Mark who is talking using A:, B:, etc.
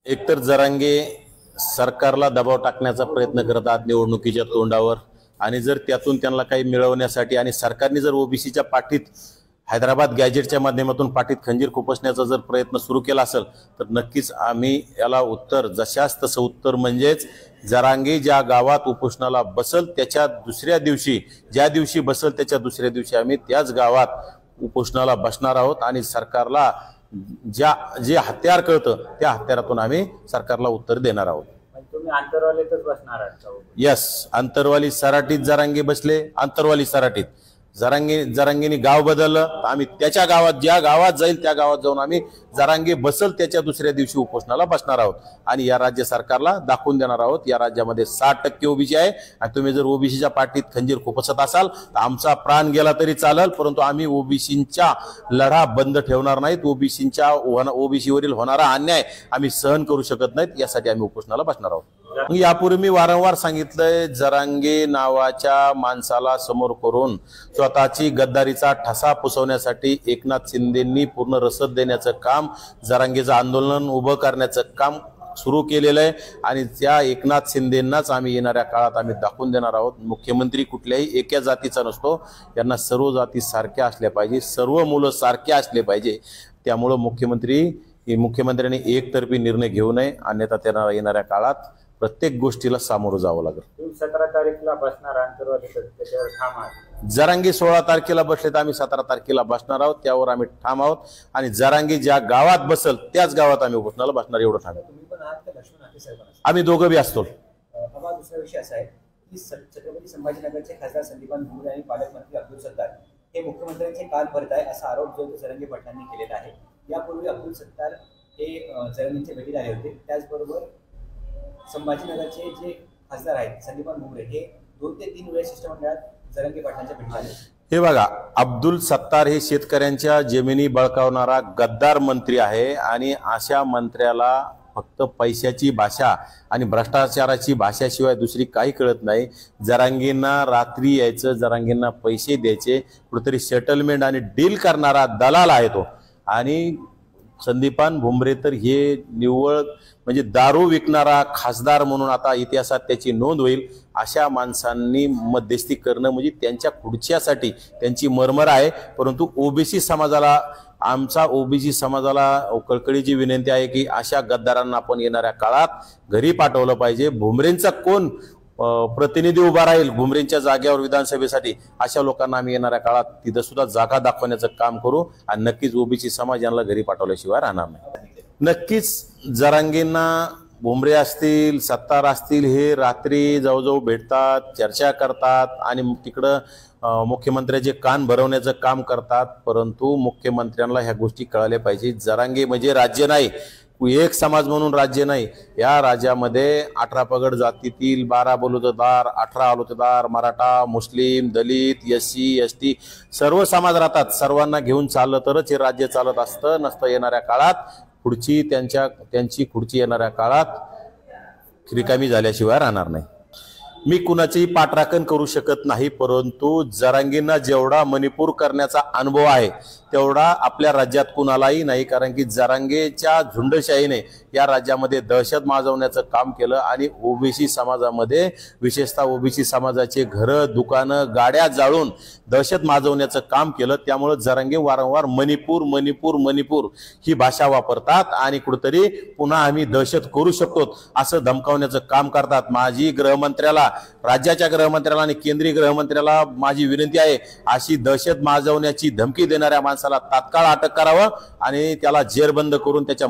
A: एकतर जरांगे सरकारला दबाव टाकण्याचा प्रयत्न करतात निवडणुकीच्या तोंडावर, आणि जर त्यातून त्यांना काही मिळवण्यासाठी आणि सरकारने जर ओबीसीच्या पाठीत हैदराबाद गॅजेटच्या माध्यमातून पाठीत खंजीर खुपसण्याचा जर प्रयत्न सुरू केला असेल तर नक्कीच आम्ही याला उत्तर जशास तसं उत्तर म्हणजेच जरांगे ज्या गावात उपोषणाला बसल त्याच्या दुसऱ्या दिवशी, ज्या दिवशी बसल त्याच्या दुसऱ्या दिवशी आम्ही त्याच गावात उपोषणाला बसणार आहोत आणि सरकारला जे हत्यार कळतं त्या हत्यारातून आम्ही सरकारला उत्तर देणार आहोत।
B: तुम्ही आंतरवालीतच बसणार आहात?
A: यस, आंतरवाली सराटीत जरांगे बसले, आंतरवाली सराटीत जरांगेने गाव बदललं, आम्ही त्याच्या गावात, ज्या गावात जाईल त्या गावात जाऊन आम्ही जरांगे बसल त्याच्या दुसऱ्या दिवशी उपोषणाला बसणार आहोत आणि या राज्य सरकारला दाखवून देणार आहोत या राज्यामध्ये 60% ओबीसी आहे आणि तुम्ही जर ओबीसीच्या पाठीत खंजीर खुपसत असाल तर आमचा प्राण गेला तरी चालेल, परंतु आम्ही ओबीसींचा लढा बंद ठेवणार नाहीत। ओबीसीवरील होणारा अन्याय आम्ही सहन करू शकत नाहीत, यासाठी आम्ही उपोषणाला बसणार आहोत। यापूर्वी मी वारंवार सांगितलंय, जरांगे नावाच्या माणसाला समोर करून स्वतःची गद्दारीचा ठसा पुसवण्यासाठी एकनाथ शिंदेंनी पूर्ण रसद देण्याचं काम, जरांगेचं आंदोलन उभं करण्याचं काम सुरू केलेलं आहे आणि त्या एकनाथ शिंदेंनाच आम्ही येणाऱ्या काळात आम्ही दाखवून देणार आहोत। मुख्यमंत्री कुठल्याही एका जातीचा नसतो, यांना सर्व जाती सारख्या असल्या पाहिजे, सर्व मुलं सारखे असले पाहिजे। त्यामुळे मुख्यमंत्र्यांनी एकतर्फी निर्णय घेऊ नये, अन्यथा त्यांना येणाऱ्या काळात प्रत्येक गोष्टीला सामोरं जावं लागेल।
B: 17 तारखेला बसणार आंतरवालीत, त्याच्यावर ठाम आहात?
A: जरांगे 16 तारखेला बसले तर आम्ही 17 तारखेला बसणार आहोत, त्यावर आम्ही ठाम आहोत आणि जरांगे ज्या गावात बसल त्याच गावात आम्ही उपोषणाला बसणार, एवढं ठाम।
C: तुम्ही पण आहात का लक्ष्मण हाके साहेब?
A: आम्ही दोघं बी असतो।
C: दुसरा विषय असा आहे की छत्रपती संभाजीनगरचे खासदार संदीपान भुमरे आणि पालकमंत्री अब्दुल सत्तार हे मुख्यमंत्र्यांचे कान भरत आहे असा आरोप जो जरांगे पाटलांनी केलेला आहे। यापूर्वी अब्दुल सत्तार हे जरांगेंच्या भेटीला आले होते, त्याचबरोबर संभाजीनगरचे जे खासदार आहेत संदीपान भुमरे हे 2 ते 3 वेळा शिष्टमंडळात जरांगे पाटलांच्या भेटीला आले।
A: हे बघा, अब्दुल सत्तार हे शेतकऱ्यांच्या जमिनी बळकावणारा गद्दार मंत्री आहे आणि अशा मंत्र्याला फक्त पैशाची भाषा आणि भ्रष्टाचाराची भाषाशिवाय दुसरी काही कळत नाही। जरांगेंना रात्री यायचं, जरांगेंना पैसे द्यायचे, कुठेतरी सेटलमेंट आणि डील करणारा दलाल आहे तो। आणि संदीपान भुमरे तर हे निव्वळ म्हणजे दारू विकणारा खासदार म्हणून आता इतिहासात त्याची नोंद होईल। अशा माणसांनी मध्यस्थी करणं म्हणजे त्यांच्या खुर्च्यासाठी त्यांची मरमर आहे, परंतु ओबीसी समाजाला, आमचा ओबीसी समाजाला कळकळीची विनंती आहे की अशा गद्दारांना आपण येणाऱ्या काळात घरी पाठवलं पाहिजे। भुमरेंचा कोण प्रतिनिधी उभा राहील भुमरेंच्या जागेवर विधानसभेसाठी, अशा लोकांना आम्ही येणाऱ्या काळात तिथं सुद्धा जागा दाखवण्याचं काम करू आणि नक्कीच ओबीसी समाज यांना घरी पाठवल्याशिवाय राहणार नाही। नक्कीच जरांगेंना भुमरे असतील, सत्तार असतील, हे रात्री जवळजवळ भेटतात, चर्चा करतात आणि तिकडं मुख्यमंत्र्याचे कान भरवण्याचं काम करतात, परंतु मुख्यमंत्र्यांना ह्या गोष्टी कळाल्या पाहिजे। जरांगे म्हणजे राज्य नाही, एक समाज म्हणून राज्य नाही। या राज्यामध्ये 18 पगड जातीतील 12 बलुतेदार, 18 आलुतेदार, मराठा, मुस्लिम, दलित, एससी, एसटी सर्व समाज राहतात। सर्वांना घेऊन चाललं तरच हे राज्य चालत असतं, नसतं येणाऱ्या काळात खुर्ची त्यांची खुर्ची येणाऱ्या काळात रिकामी झाल्याशिवाय राहणार नाही। मी कुणाचीही पाठराखण करू शकत नाही, परंतु जरांगेंना जेवढा मणिपूर करण्याचा अनुभव आहे तेवढा आपल्या राज्यात कुणालाही नाही, कारण की जरांगेच्या झुंडशाहीने या राज्यामध्ये दहशत माजवण्याचं काम केलं आणि ओबीसी समाजामध्ये, विशेषतः ओबीसी समाजाचे घरं, दुकानं, गाड्या जाळून दहशत माजवण्याचं काम केलं। त्यामुळे जरांगे वारंवार मणिपूर मणिपूर मणिपूर ही भाषा वापरतात आणि कुठेतरी पुन्हा आम्ही दहशत करू शकतो असं धमकावण्याचं काम करतात। माझी गृहमंत्र्याला, राज्याच्या गृहमंत्र्याला आणि केंद्रीय गृहमंत्र्याला माझी विनंती आहे, अशी दहशत माजवण्याची धमकी देणाऱ्या माणसाला तात्काळ अटक करावं आणि त्याला जेरबंद करून त्याच्या